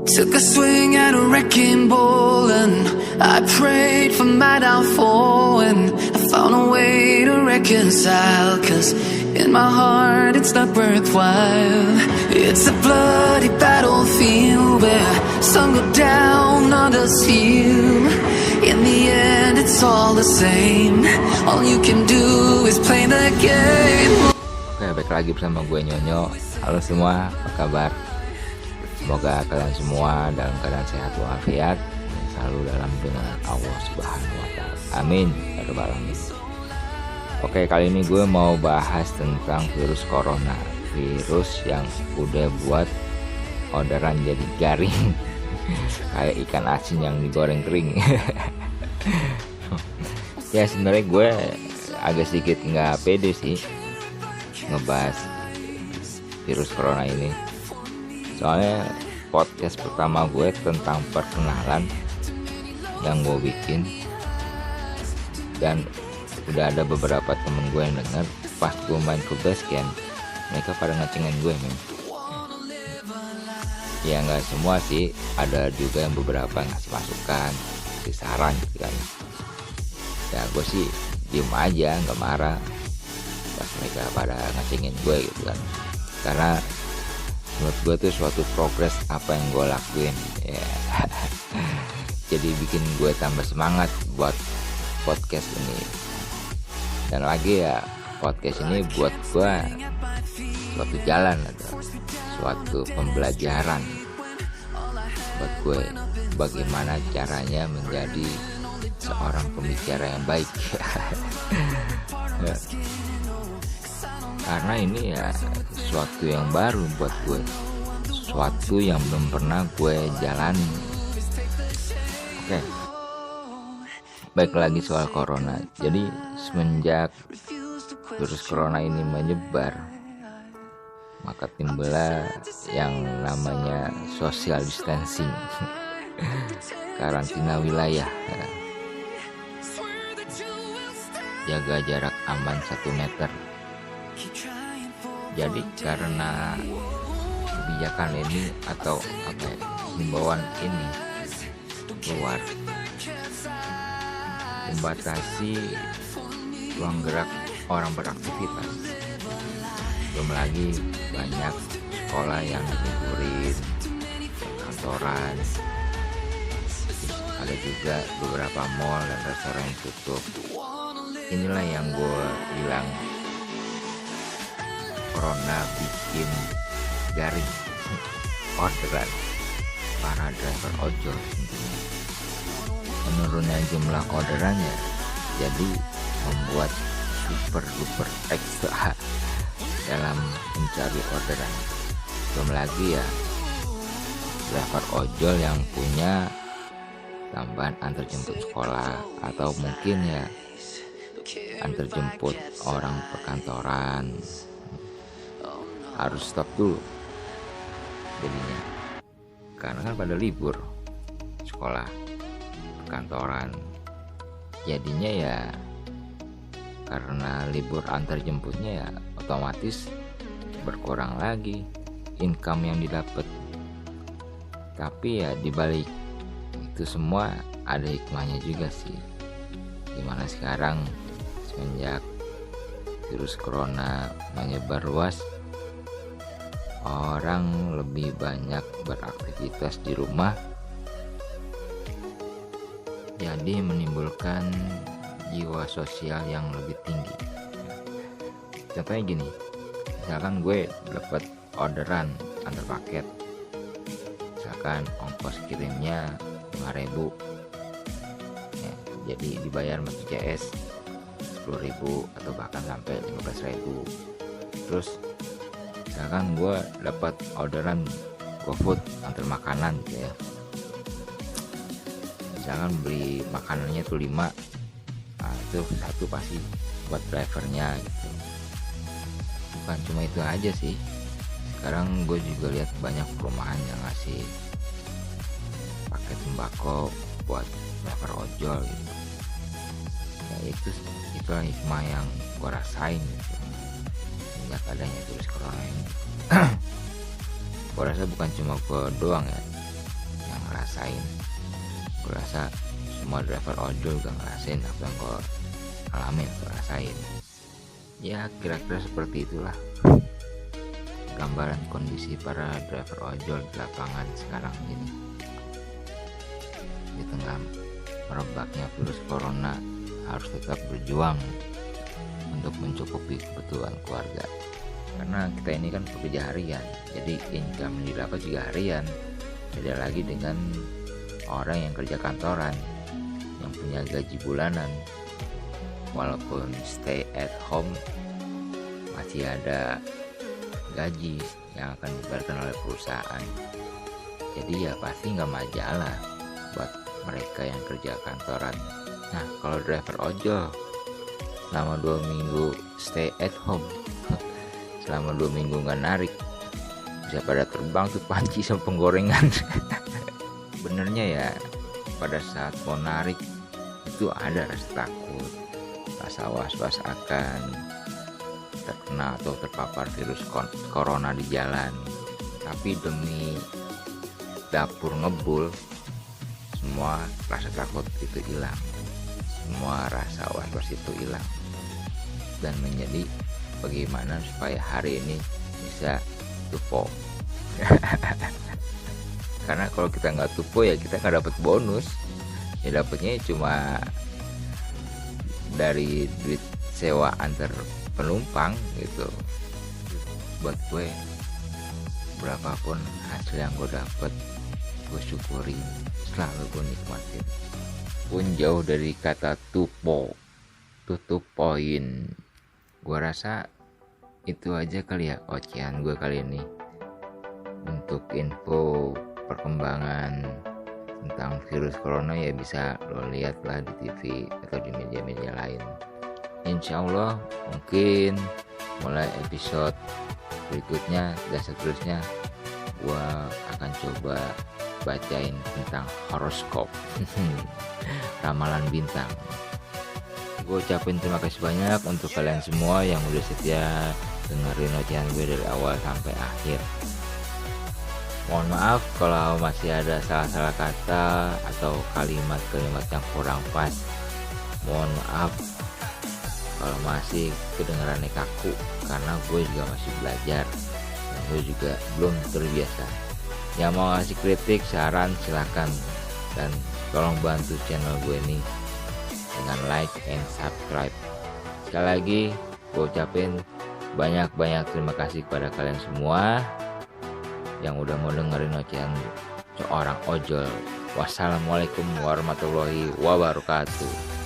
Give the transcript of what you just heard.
Took a swing at a wrecking ball and I prayed for my downfall, and I found a way to reconcile, 'cause in my heart it's not worthwhile. It's a bloody battlefield where some go down, others heal. In the end it's all the same. All you can do is play the game. Oke, balik lagi bersama gue Nyonyo. Halo semua, apa kabar? Semoga kalian semua dalam keadaan sehat walafiat, selalu dalam lindungan Allah Subhanahu wa Ta'ala. Amin ya rabbal alamin. Oke, kali ini gue mau bahas tentang virus corona, virus yang udah buat orderan jadi garing kayak ikan asin yang digoreng kering. Ya sebenarnya gue agak sedikit nggak pede sih ngebahas virus corona ini, soalnya podcast pertama gue tentang perkenalan yang gue bikin, dan udah ada beberapa temen gue yang denger. Pas gue main ke basecamp, mereka pada ngecengin gue, men. Ya nggak semua sih, ada juga yang beberapa ngasih masukan, ngasih saran gitu kan. Ya gue sih diem aja, nggak marah pas mereka pada ngecengin gue gitu kan, karena menurut gue tuh suatu progres apa yang gue lakuin ya. Jadi bikin gue tambah semangat buat podcast ini. Dan lagi ya, podcast ini buat gue suatu jalan atau suatu pembelajaran buat gue bagaimana caranya menjadi seorang pembicara yang baik. Ya. Karena ini ya sesuatu yang baru buat gue, sesuatu yang belum pernah gue jalani. Oke, baik lagi soal corona. Jadi semenjak virus corona ini menyebar, maka timbullah yang namanya social distancing, karantina wilayah, jaga jarak aman 1 meter. Jadi karena kebijakan ini atau himbauan ini keluar, membatasi ruang gerak orang beraktivitas. Belum lagi banyak sekolah yang diliburin, kantoran, ada juga beberapa mall dan restoran yang tutup. Inilah yang gue bilang, corona bikin garing orderan para driver ojol. Menurunnya jumlah orderannya jadi membuat super duper ekstra dalam mencari orderan. Belum lagi ya driver ojol yang punya tambahan antar jemput sekolah, atau mungkin ya antar jemput orang perkantoran, harus stop dulu jadinya, karena kan pada libur sekolah, kantoran. Jadinya ya karena libur antar jemputnya ya otomatis berkurang lagi income yang didapat. Tapi ya dibalik itu semua ada hikmahnya juga sih, dimana sekarang semenjak virus corona menyebar luas, orang lebih banyak beraktivitas di rumah, jadi menimbulkan jiwa sosial yang lebih tinggi. Contohnya gini, misalkan gue dapat orderan antar paket, misalkan ongkos kirimnya 5.000 ya, jadi dibayar sama CS 10.000 atau bahkan sampai 15.000. Terus misalkan gue dapat orderan GoFood antar makanan gitu ya, misalkan beli makanannya tuh 5, nah itu satu pasti buat drivernya gitu. Bukan cuma itu aja sih, sekarang gue juga lihat banyak perumahan yang ngasih paket sembako buat driver ojol gitu. Ya itulah hikmah yang gue rasain gitu sejak adanya virus corona ini. Gue rasa bukan cuma gue doang ya, rasain. Gue rasa semua driver ojol juga ngerasain apa yang gue alamin atau rasain. Ya kira-kira seperti itulah gambaran kondisi para driver ojol di lapangan sekarang ini. Di tengah merebaknya virus corona, harus tetap berjuang untuk mencukupi kebutuhan keluarga. Karena kita ini kan pekerja harian, jadi income di lapas juga harian. Beda lagi dengan orang yang kerja kantoran, yang punya gaji bulanan. Walaupun stay at home, masih ada gaji yang akan dibayarkan oleh perusahaan. Jadi ya pasti nggak majalah buat mereka yang kerja kantoran. Nah kalau driver ojol selama 2 minggu stay at home, selama 2 minggu nggak narik, bisa pada terbang tuh panci sama penggorengan. Benernya ya pada saat mau narik itu ada rasa takut, rasa was-was akan terkena atau terpapar virus corona di jalan. Tapi demi dapur ngebul, semua rasa takut itu hilang, semua rasa was-was itu hilang, dan menjadi bagaimana supaya hari ini bisa tupo. Karena kalau kita nggak tupo ya kita nggak dapat bonus, ya dapatnya cuma dari duit sewa antar penumpang gitu. Buat gue berapapun hasil yang gue dapet, gue syukurin, selalu gue nikmatin. Pun jauh dari kata tupo, tutup poin. Gue rasa itu aja kali ya ocehan gue kali ini. Untuk info perkembangan tentang virus corona ya bisa lo lihat lah di TV atau di media-media lain. Insya Allah mungkin mulai episode berikutnya dan seterusnya gua akan coba bacain tentang horoskop. Ramalan bintang. Gue ucapin terima kasih banyak untuk kalian semua yang udah setia dengerin ocehan gue dari awal sampai akhir. Mohon maaf kalau masih ada salah-salah kata atau kalimat-kalimat yang kurang pas. Mohon maaf kalau masih kedengarannya kaku, karena gue juga masih belajar dan gue juga belum terbiasa. Yang mau ngasih kritik, saran silahkan, dan tolong bantu channel gue ini dengan like and subscribe. Sekali lagi gue ucapin banyak-banyak terima kasih kepada kalian semua yang udah mau dengerin ocehan seorang ojol. Wassalamualaikum warahmatullahi wabarakatuh.